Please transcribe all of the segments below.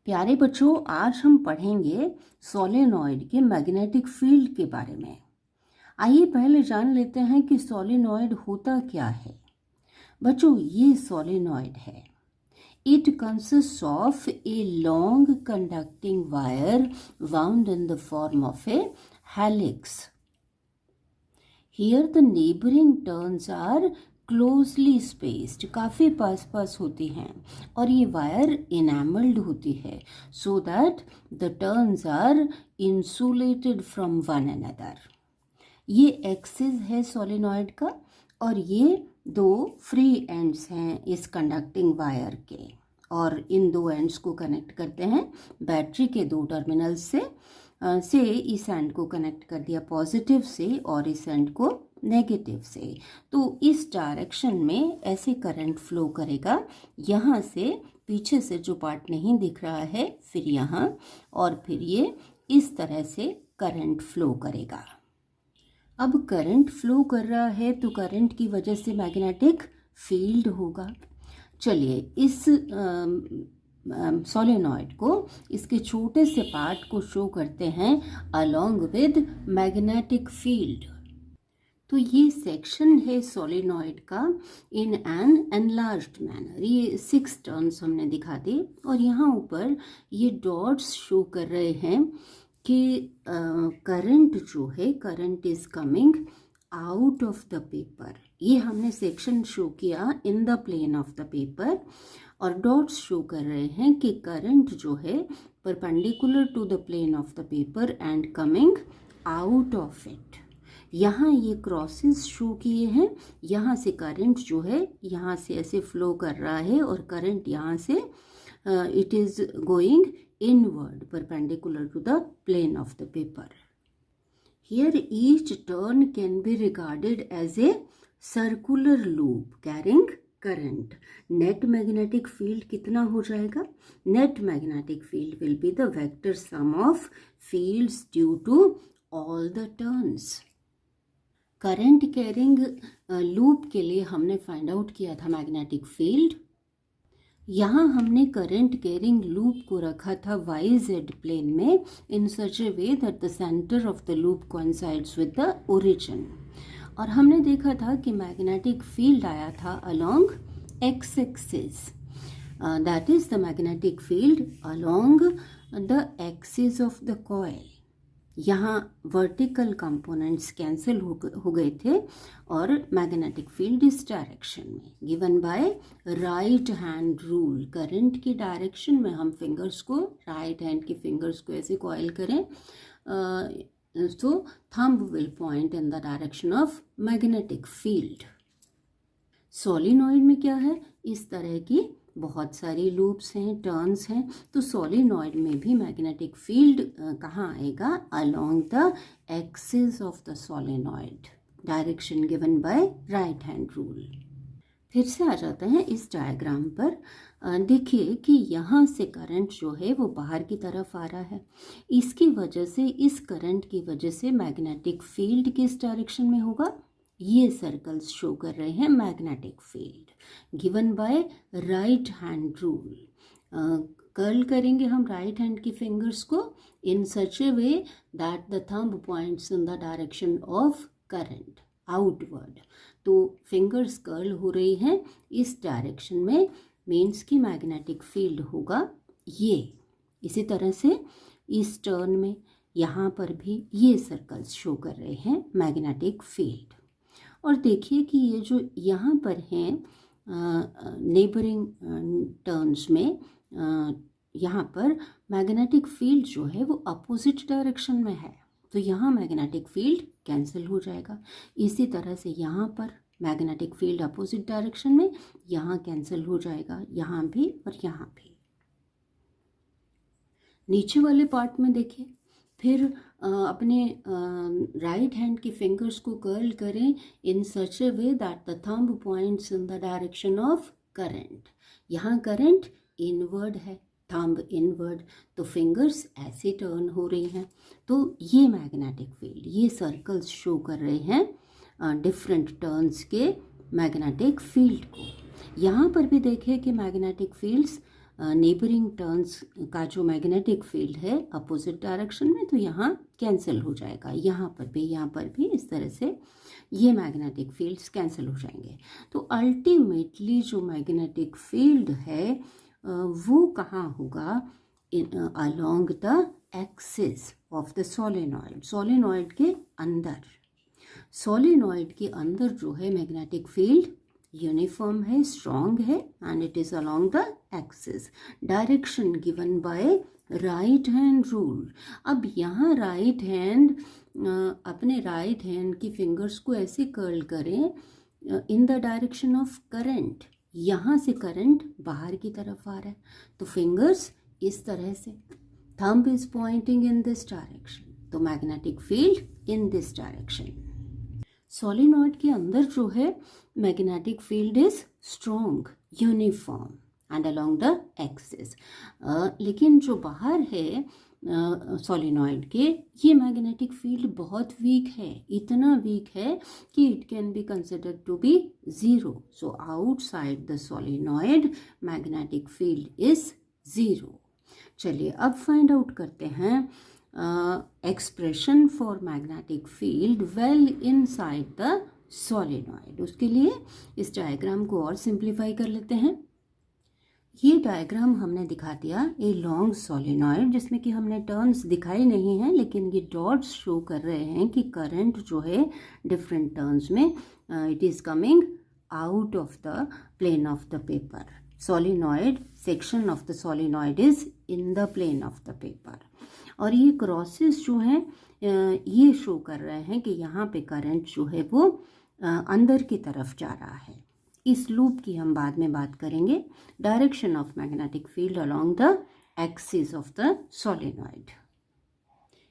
प्यारे बच्चों, आज हम पढ़ेंगे सोलेनॉइड के मैग्नेटिक फील्ड के बारे में। आइए पहले जान लेते हैं कि सोलेनॉइड होता क्या है। बच्चों, ये सोलेनॉइड है। It consist of a long conducting wire wound in the form of a helix. Here the neighboring turns are closely spaced, काफ़ी पास पास होती हैं और ये वायर इनेमल्ड होती है so that the turns are insulated from one another. ये axis है solenoid का और ये दो फ्री एंड्स हैं इस कंडक्टिंग वायर के, और इन दो एंड्स को कनेक्ट करते हैं बैटरी के दो टर्मिनल से इस एंड को कनेक्ट कर दिया पॉजिटिव से और इस एंड को नेगेटिव से। तो इस डायरेक्शन में ऐसे करंट फ्लो करेगा, यहाँ से पीछे से जो पार्ट नहीं दिख रहा है, फिर यहाँ, और फिर ये इस तरह से करंट फ्लो करेगा। अब करंट फ्लो कर रहा है तो करंट की वजह से मैग्नेटिक फील्ड होगा। चलिए इस सोलेनॉइड को, इसके छोटे से पार्ट को शो करते हैं अलोंग विद मैग्नेटिक फील्ड। तो ये सेक्शन है सोलेनॉइड का इन एन एनलार्ज्ड मैनर। ये 6 टर्न्स हमने दिखा दी और यहाँ ऊपर ये डॉट्स शो कर रहे हैं कि करंट जो है, current is coming out of the paper. ये हमने सेक्शन शो किया in the plane of the paper और डॉट्स शो कर रहे हैं कि करंट जो है perpendicular to the plane of the paper and coming out of it. यहाँ ये क्रॉसेस शो किए हैं, यहाँ से करंट जो है यहाँ से ऐसे फ्लो कर रहा है और करंट यहाँ से it is going inward perpendicular to the plane of the paper. Here each turn can be regarded as a circular loop carrying current. Net magnetic field कितना हो जाएगा? Net magnetic field will be the vector sum of fields due to all the turns. Current carrying loop के लिए हमने find out किया था magnetic field. यहाँ हमने करंट कैरिंग लूप को रखा था YZ प्लेन में in such a way that the centre of the loop coincides with the origin, और हमने देखा था कि मैग्नेटिक फील्ड आया था along X axis, that is the magnetic field along the axis of the coil. यहाँ vertical components cancel हो गए थे और मैग्नेटिक फील्ड इस डायरेक्शन में given by right hand rule. Current की डायरेक्शन में हम फिंगर्स को, राइट हैंड के फिंगर्स को ऐसे कॉइल करें तो thumb will point in the direction of magnetic field. Solenoid में क्या है, इस तरह की बहुत सारी लूप्स हैं, टर्न्स हैं, तो सोलेनॉइड में भी मैग्नेटिक फील्ड कहाँ आएगा? Along the axis of the solenoid, direction given by right hand rule. फिर से आ जाते हैं इस डायग्राम पर। देखिए कि यहाँ से करंट जो है वो बाहर की तरफ आ रहा है। इसकी वजह से, इस करंट की वजह से मैग्नेटिक फील्ड किस डायरेक्शन में होगा? ये सर्कल्स शो कर रहे हैं magnetic field given by right hand rule. Curl करेंगे हम राइट हैंड की फिंगर्स को in such a way that the thumb points in the direction of current outward. तो फिंगर्स कर्ल हो रही हैं इस डायरेक्शन में, मीन्स की मैग्नेटिक फील्ड होगा ये। इसी तरह से इस टर्न में यहाँ पर भी ये सर्कल्स शो कर रहे हैं मैग्नेटिक फील्ड। और देखिए कि ये जो यहाँ पर हैं नेबरिंग टर्न्स में, यहाँ पर मैग्नेटिक फील्ड जो है वो अपोजिट डायरेक्शन में है, तो यहाँ मैग्नेटिक फील्ड कैंसिल हो जाएगा। इसी तरह से यहाँ पर मैग्नेटिक फील्ड अपोजिट डायरेक्शन में, यहाँ कैंसिल हो जाएगा, यहाँ भी और यहाँ भी। नीचे वाले पार्ट में देखिए, फिर अपने राइट हैंड की फिंगर्स को कर्ल करें in such a way that the thumb points in the direction of current. यहाँ करंट इनवर्ड है, थंब इनवर्ड, तो फिंगर्स ऐसे टर्न हो रही हैं। तो ये मैग्नेटिक फील्ड, ये सर्कल्स शो कर रहे हैं डिफरेंट टर्न्स के मैग्नेटिक फील्ड को। यहाँ पर भी देखिए कि मैग्नेटिक फील्ड्स नेबरिंग टर्न्स का जो मैग्नेटिक फील्ड है अपोजिट डायरेक्शन में, तो यहाँ कैंसिल हो जाएगा। यहाँ पर भी इस तरह से ये मैग्नेटिक फील्ड्स कैंसिल हो जाएंगे। तो अल्टीमेटली जो मैग्नेटिक फील्ड है वो कहाँ होगा? Along the axis of the solenoid, solenoid के अंदर। सोलेनॉइड के अंदर जो है मैग्नेटिक फील्ड यूनिफॉर्म है, स्ट्रॉन्ग है, and it is along the axis. Direction given by right hand rule. अब यहाँ राइट हैंड, अपने राइट हैंड की फिंगर्स को ऐसे कर्ल करें इन द डायरेक्शन ऑफ करंट। यहाँ से करंट बाहर की तरफ आ रहा है, तो फिंगर्स इस तरह से, thumb is pointing in this direction, तो magnetic field in this direction. Solenoid के अंदर जो है magnetic field is strong, uniform and along the axis. लेकिन जो बाहर है सोलेनॉइड के, ये मैग्नेटिक फील्ड बहुत वीक है, इतना वीक है कि it can be considered to be zero. So outside the solenoid magnetic field is zero. चलिए अब फाइंड आउट करते हैं expression for magnetic field well inside the solenoid. उसके लिए इस डायग्राम को और सिंप्लीफाई कर लेते हैं। ये डायग्राम हमने दिखा दिया ए लॉन्ग सोलेनॉइड, जिसमें कि हमने टर्न्स दिखाई नहीं हैं, लेकिन ये डॉट्स शो कर रहे हैं कि करंट जो है डिफरेंट टर्न्स में it is coming out of the plane of the paper. Solenoid section of the solenoid is in the plane of the paper. और ये क्रॉसेस जो हैं ये शो कर रहे हैं कि यहाँ पे करंट जो है वो अंदर की तरफ जा रहा है। इस लूप की हम बाद में बात करेंगे। Direction of magnetic field along the axis of the solenoid.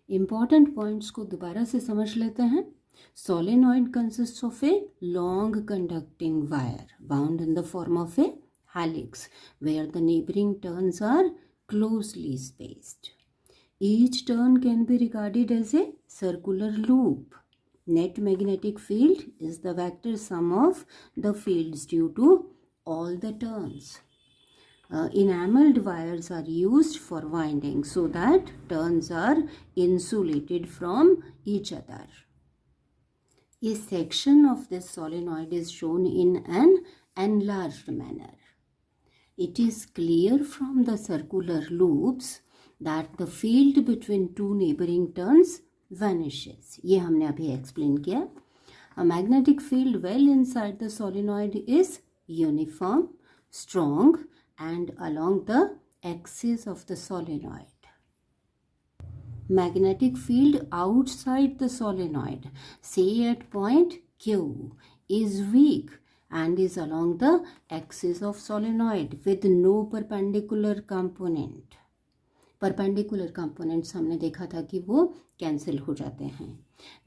Important points को दोबारा से समझ लेते हैं। Solenoid consist of a long conducting wire bound in the form of A helix where the neighboring turns are closely spaced. Each turn can be regarded as a circular loop. Net magnetic field is the vector sum of the fields due to all the turns. Enameled wires are used for winding so that turns are insulated from each other. A section of this solenoid is shown in an enlarged manner. It is clear from the circular loops that the field between two neighboring turns vanishes. ये हमने अभी explain किया. A magnetic field well inside the solenoid is uniform, strong, and along the axis of the solenoid. Magnetic field outside the solenoid, say at point Q, is weak and is along the axis of solenoid with no perpendicular component. Perpendicular components हमने देखा था कि वो cancel हो जाते हैं.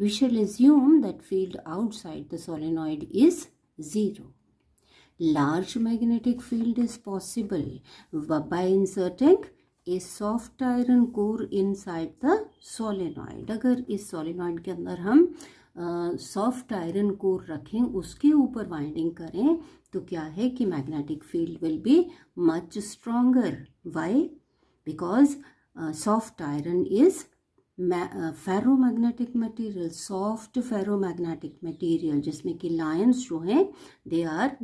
We shall assume that field outside the solenoid is zero. Large magnetic field is possible by inserting a soft iron core inside the solenoid. अगर इस solenoid के अंदर हम सॉफ्ट आयरन कोर रखें, उसके ऊपर वाइंडिंग करें, तो क्या है कि magnetic field will be much stronger. Why? Because soft iron is ferromagnetic material, soft ferromagnetic material, जिसमें कि लाइंस जो हैं they are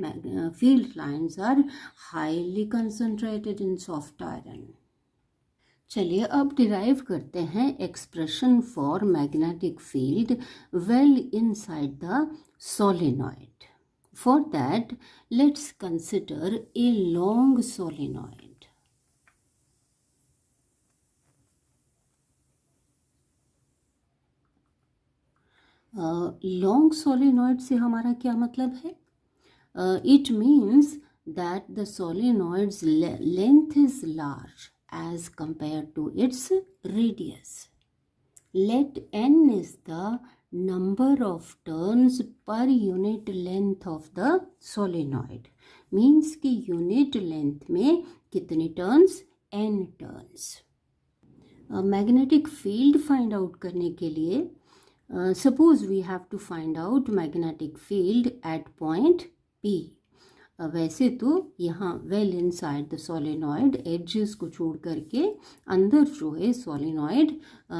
field lines are highly concentrated in soft iron. चलिए अब डिराइव करते हैं expression for magnetic field well inside the solenoid. For that let's consider a long solenoid. Long solenoid से हमारा क्या मतलब है? It means that the solenoid's length is large as compared to its radius. Let n is the number of turns per unit length of the solenoid. Means कि unit length में कितने turns? n turns. Magnetic field find out करने के लिए suppose we have to find out magnetic field at point P. वैसे तो यहाँ well inside the solenoid, edges को छोड़ करके अंदर जो है सोलेनॉइड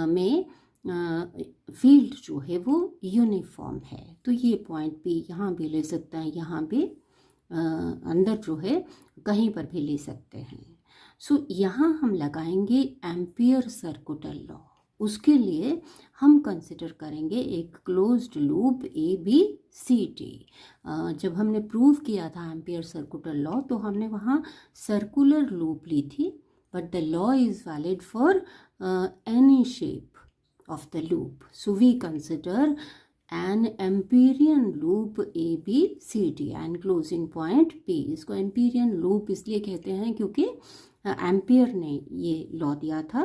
में फील्ड जो है वो यूनिफॉर्म है। तो ये पॉइंट भी यहाँ भी ले सकते हैं, यहाँ भी अंदर जो है कहीं पर भी ले सकते हैं। सो यहाँ हम लगाएंगे एम्पियर सर्कुलर लॉ। उसके लिए हम कंसिडर करेंगे एक closed loop A B C D. जब हमने प्रूव किया था एम्पियर सर्कुलर लॉ तो हमने वहाँ सर्कुलर लूप ली थी, but the law is valid for any shape of the loop. So we consider an Amperian loop A B C D and closing point P. इसको Amperian loop इसलिए कहते हैं क्योंकि ampere ने ये लॉ दिया था.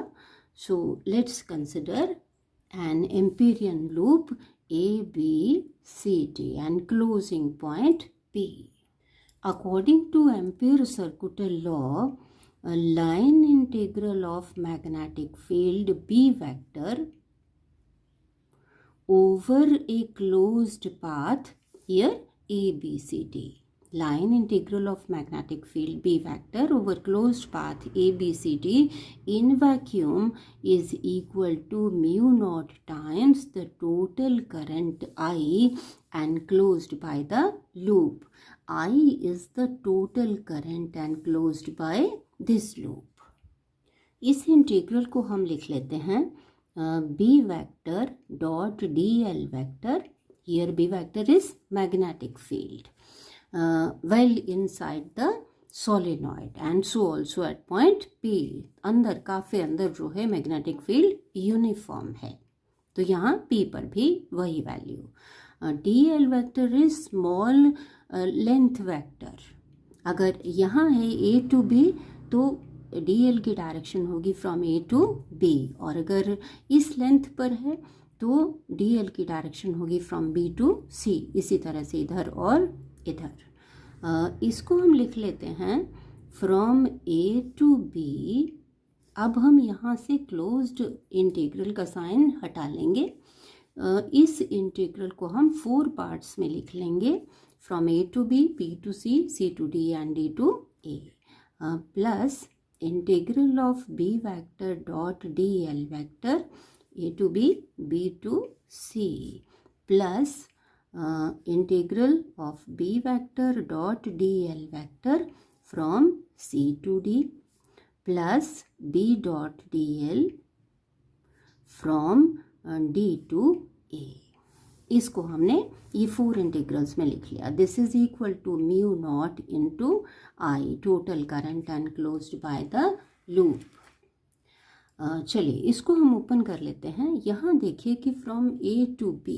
So let's consider an Amperian loop A B C D and closing point P. According to Ampere's circular law, a line integral of magnetic field B vector over a closed path here A B C D. Line integral of magnetic field B vector over closed path A B C D in vacuum is equal to mu naught times the total current I enclosed by the loop. I is the total current enclosed by this loop. इस integral को हम लिख लेते हैं B vector dot dl vector. Here B vector is magnetic field well inside the solenoid and so also at point P. अंदर काफ़ी अंदर जो है मैग्नेटिक फील्ड यूनिफॉर्म है, तो यहाँ P पर भी वही value. dl vector is small length vector. अगर यहाँ है A to B तो dl की डायरेक्शन होगी फ्रॉम A टू B, और अगर इस लेंथ पर है तो dl की डायरेक्शन होगी फ्रॉम B टू C. इसी तरह से इधर और इधर. इसको हम लिख लेते हैं फ्रॉम A टू B. अब हम यहाँ से क्लोज्ड इंटीग्रल का साइन हटा लेंगे. इस इंटीग्रल को हम 4 पार्ट्स में लिख लेंगे, from A to B, B to C, C to D and D to A, plus integral of B vector dot dl vector A to B, B to C, plus integral of B vector dot dl vector from C to D, plus B dot dl from D to A. इसको हमने ये 4 integrals में लिख लिया. This is equal to mu naught into I, total current enclosed by the loop. चलिए इसको हम open कर लेते हैं. यहाँ देखिए कि from A to B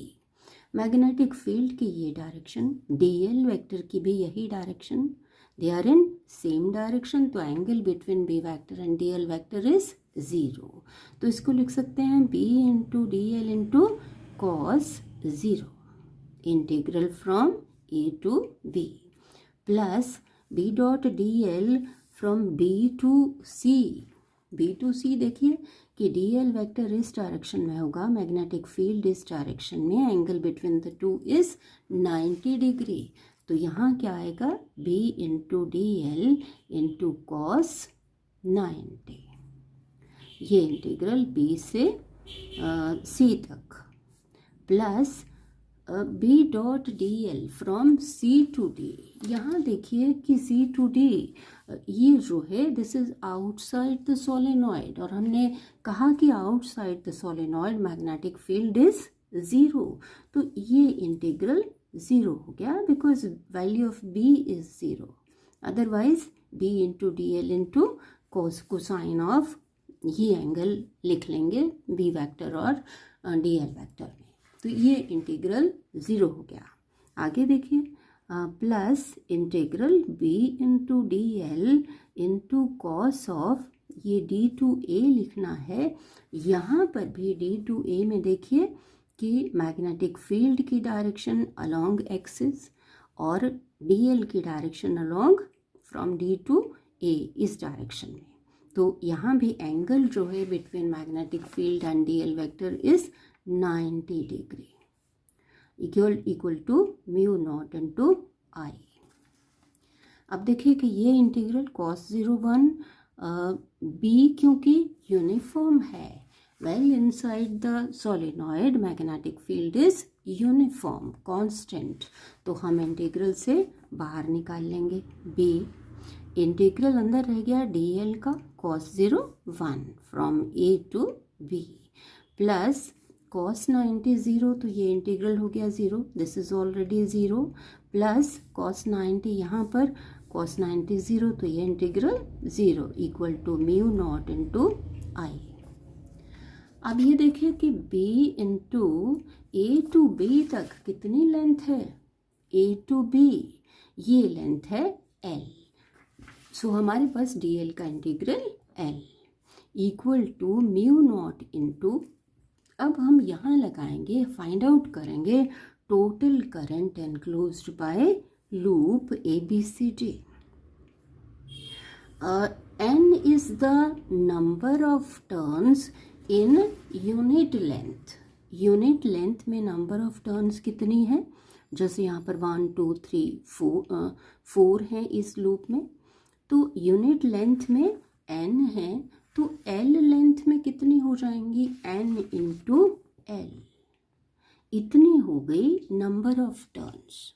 magnetic field की ये डायरेक्शन, dl वेक्टर की भी यही direction, they are in same direction. तो angle between B vector and dl vector is 0. तो इसको लिख सकते हैं B into dl into cos 0, integral from A to B, plus B dot dl from B to C. B to C देखिए कि dl vector इस direction में होगा, मैग्नेटिक फील्ड इस डायरेक्शन में, angle between the two is 90 degree. तो यहाँ क्या आएगा, B into dl into cos 90. ये इंटीग्रल B से C तक, plus B dot dl from C to D. यहाँ देखिए कि C टू D ये जो है this is outside the solenoid, और हमने कहा कि outside the solenoid magnetic field is 0. तो ये इंटीग्रल 0 हो गया because value of B is 0. Otherwise B into dl into cosine of ये एंगल लिख लेंगे B वेक्टर और dl वेक्टर में. तो ये इंटीग्रल 0 हो गया. आगे देखिए plus integral B into dl into cos of, ये D टू A लिखना है. यहाँ पर भी D टू A में देखिए कि मैग्नेटिक फील्ड की डायरेक्शन अलोंग एक्सिस और dl की direction along from D to A इस डायरेक्शन में. तो यहाँ भी एंगल जो है between magnetic field and dl vector is 90 degree, equal to mu naught into I. अब देखिए कि ये इंटीग्रल cos 0 1 बी क्योंकि यूनिफॉर्म है, well inside the solenoid magnetic field is uniform constant, तो हम इंटीग्रल से बाहर निकाल लेंगे बी। इंटीग्रल अंदर रह गया डी एल का cos 0 1 from A to B plus cos 90 0, तो ये इंटीग्रल हो गया 0, this is already 0 plus cos 90 यहाँ पर cos 90 0, तो ये integral 0 equal to mu naught into I. अब ये देखिए कि b into A to B तक कितनी लेंथ है, a टू b ये लेंथ है l, सो हमारे पास dl का integral l equal to mu naught into, अब हम यहाँ लगाएंगे, फाइंड आउट करेंगे total current enclosed by loop ABCD। n is the number of turns in unit length। Unit length में नंबर ऑफ टर्न्स कितनी है, जैसे यहाँ पर 1 2 3 4 है इस लूप में, तो यूनिट लेंथ में n है, तो l लेंथ में कितनी हो जाएंगी, n इंटू l, इतनी हो गई नंबर ऑफ टर्न्स।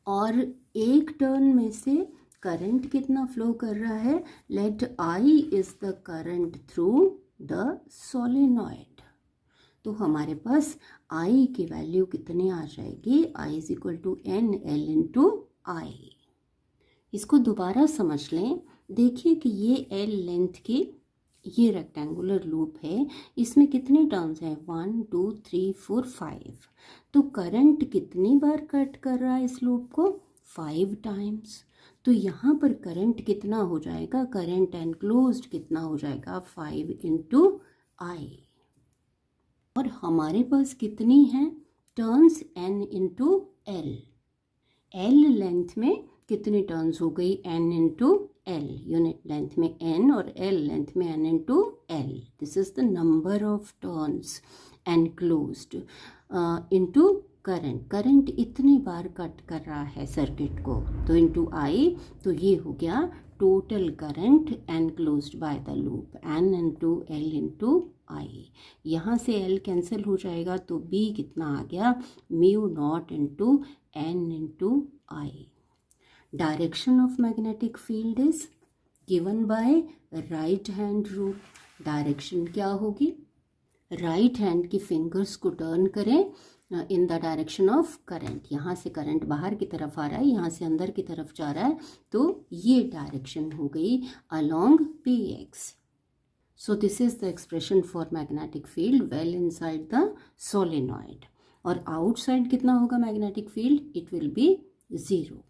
और एक टर्न में से करंट कितना फ्लो कर रहा है, let I is the current through the solenoid, तो हमारे पास I की वैल्यू कितनी आ जाएगी, I is equal to N L into I. इसको दोबारा समझ लें, देखिए कि ये L लेंथ की ये रेक्टेंगुलर लूप है, इसमें कितने टर्न्स हैं, 1 2 3 4 5, तो करंट कितनी बार कट कर रहा है इस लूप को, 5 टाइम्स, तो यहाँ पर करंट कितना हो जाएगा, करंट एनक्लोज्ड कितना हो जाएगा, 5 इंटू आई। और हमारे पास कितनी हैं turns, n into L, l length में कितनी टर्न्स हो गई, n into L, unit length में n और l लेंथ में n into L, this is the number of turns enclosed into current, current इतनी बार कट कर रहा है सर्किट को, तो इंटू आई, तो ये हो गया total current enclosed by the loop, n into L into I. यहाँ से l कैंसिल हो जाएगा, तो b कितना आ गया, mu naught into n into I. Direction of magnetic field is given by right hand rule. Direction क्या होगी, right hand की फिंगर्स को टर्न करें इन द डायरेक्शन ऑफ करंट, यहाँ से करंट बाहर की तरफ आ रहा है, यहाँ से अंदर की तरफ जा रहा है, तो ये डायरेक्शन हो गई along px। So this is the expression for magnetic field well inside the solenoid। और outside कितना होगा magnetic field, it will be 0।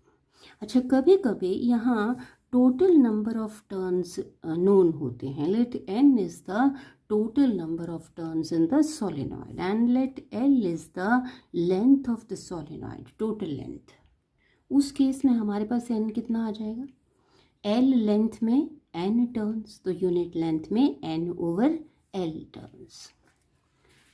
अच्छा, कभी कभी यहाँ total number of turns known होते हैं, let n is the total number of turns in the solenoid and let l is the length of the solenoid, total length। उस case में हमारे पास n कितना आ जाएगा, l लेंथ में n turns, तो unit length में n ओवर l टर्न्स,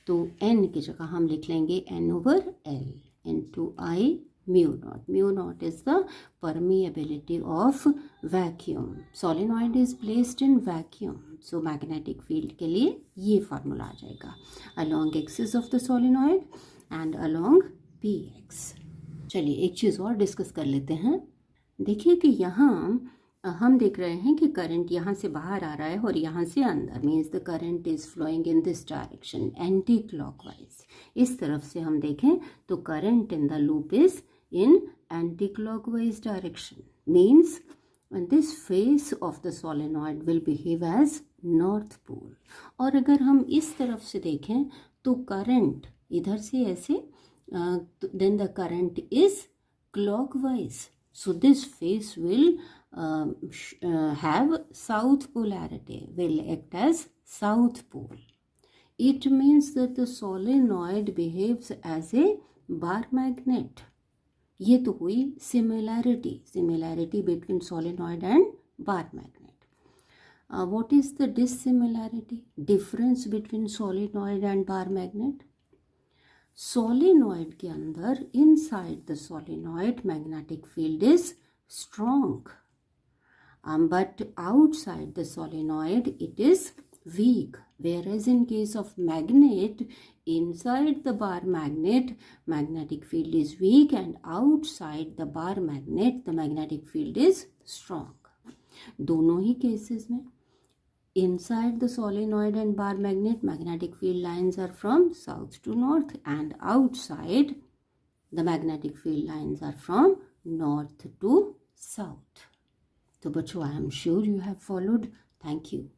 तो n की जगह हम लिख लेंगे n over l into I mu naught. Mu naught is the permeability of vacuum, solenoid is placed in vacuum, so magnetic field के लिए ये फार्मूला आ जाएगा along axis of the solenoid and along px। चलिए एक चीज़ और discuss कर लेते हैं। देखिए कि यहाँ हम देख रहे हैं कि करंट यहाँ से बाहर आ रहा है और यहाँ से अंदर, means the current is flowing in this direction anti clockwise. इस तरफ से हम देखें तो current in the loop is in anti clockwise direction, means this face of the solenoid will behave as north pole. और अगर हम इस तरफ से देखें तो करंट इधर से ऐसे, then the current is clockwise, so this face will have south polarity, will act as south pole। It means that the solenoid behaves as a bar magnet। ये तो हुई similarity between solenoid and bar magnet। What is the dissimilarity, difference between solenoid and bar magnet? Solenoid के अंदर inside the solenoid magnetic field is strong, but outside the solenoid it is weak, whereas in case of magnet, inside the bar magnet magnetic field is weak and outside the bar magnet the magnetic field is strong. दोनों ही cases में inside the solenoid and bar magnet magnetic field lines are from south to north and outside the magnetic field lines are from north to south. So बच्चों, I am sure you have followed. Thank you.